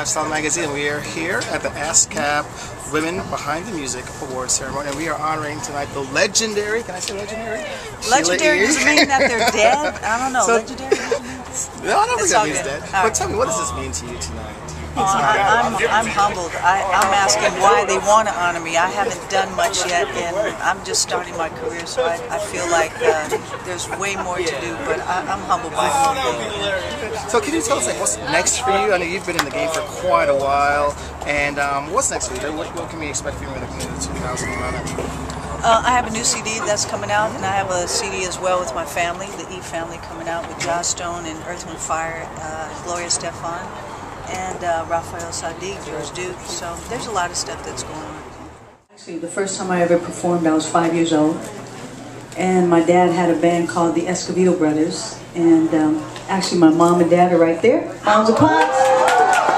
Lifestyle Magazine. We are here at the ASCAP Women Behind the Music Award Ceremony, and we are honoring tonight the legendary, can I say legendary? Legendary doesn't mean that they're dead. I don't know. So, legendary doesn't mean no, I don't think that means good. dead. All But right. tell me, what does this mean to you tonight? I'm humbled. I'm asking why they want to honor me. I haven't done much yet, and I'm just starting my career, so I feel like there's way more to do, but I'm humbled by it. So can you tell us what's next for you? I know you've been in the game for quite a while, and what's next for you? What can we expect from you in the community 2011? I have a new CD that's coming out, and I have a CD as well with my family, the E family, coming out with Joss Stone and Earth, Wind, Fire, Gloria Stefan, and Raphael Sadiq, George Duke. So there's a lot of stuff that's going on. Actually, the first time I ever performed, I was 5 years old, and my dad had a band called the Escovedo Brothers, and actually my mom and dad are right there. Moms and Pops,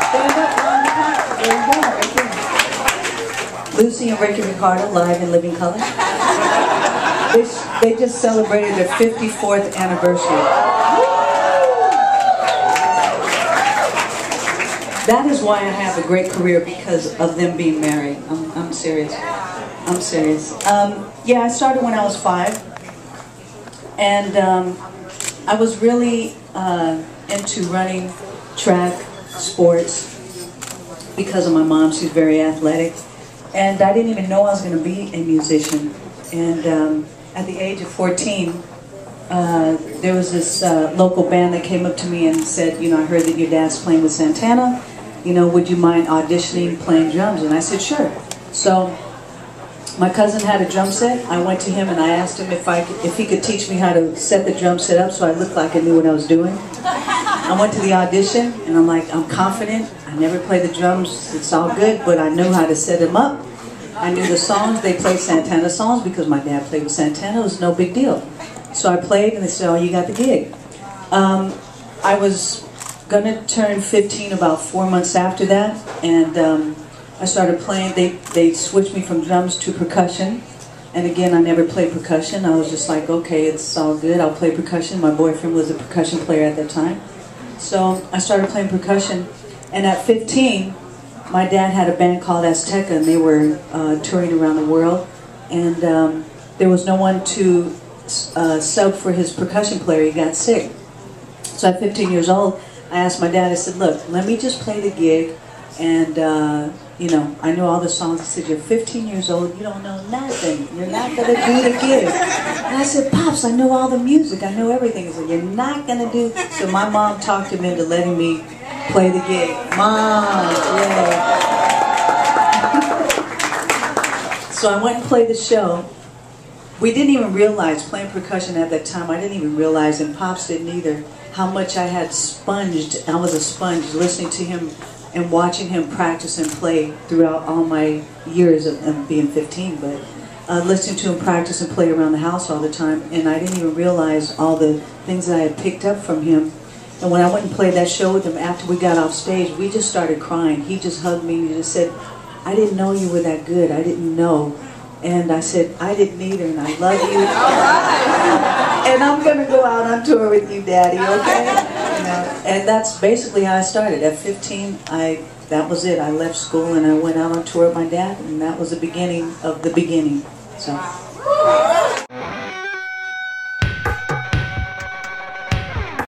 stand up, Moms and Pops. There you go, right there. Lucy and Ricky Ricardo, live in living color. They just celebrated their 54th anniversary. That is why I have a great career, because of them being married. I'm serious. I'm serious. Yeah, I started when I was 5, and I was really into running track, sports, because of my mom. She's very athletic, and I didn't even know I was going to be a musician. And at the age of 14, there was this local band that came up to me and said, you know, I heard that your dad's playing with Santana. You know, would you mind auditioning, playing drums? And I said, sure. So my cousin had a drum set. I went to him and I asked him if he could teach me how to set the drum set up so I looked like I knew what I was doing. I went to the audition and I'm like, I'm confident. I never played the drums. It's all good, but I know how to set them up. I knew the songs. They played Santana songs because my dad played with Santana. It was no big deal. So I played and they said, oh, you got the gig. I was going to turn 15 about 4 months after that, and I started playing. They switched me from drums to percussion, and again, I never played percussion. I was just like, okay, it's all good, I'll play percussion. My boyfriend was a percussion player at that time, so I started playing percussion. And at 15, my dad had a band called Azteca, and they were touring around the world, and there was no one to sub for his percussion player. He got sick. So at 15 years old, I asked my dad, I said, look, let me just play the gig, and, you know, I know all the songs. He said, you're 15 years old, you don't know nothing, you're not going to do the gig. And I said, Pops, I know all the music, I know everything. He said, you're not going to do. So my mom talked him into letting me play the gig. Mom, yeah. So I went and played the show. We didn't even realize, playing percussion at that time, I didn't even realize, and Pops didn't either, how much I had sponged. I was a sponge listening to him and watching him practice and play throughout all my years of being 15, but listening to him practice and play around the house all the time, and I didn't even realize all the things that I had picked up from him. And when I went and played that show with him, after we got off stage, we just started crying. He just hugged me and he just said, I didn't know you were that good, I didn't know. And I said, I didn't either, and I love you. And I'm going to go out on tour with you, Daddy, okay? You know, and that's basically how I started. At 15, that was it. I left school and I went out on tour with my dad, and that was the beginning of the beginning. So.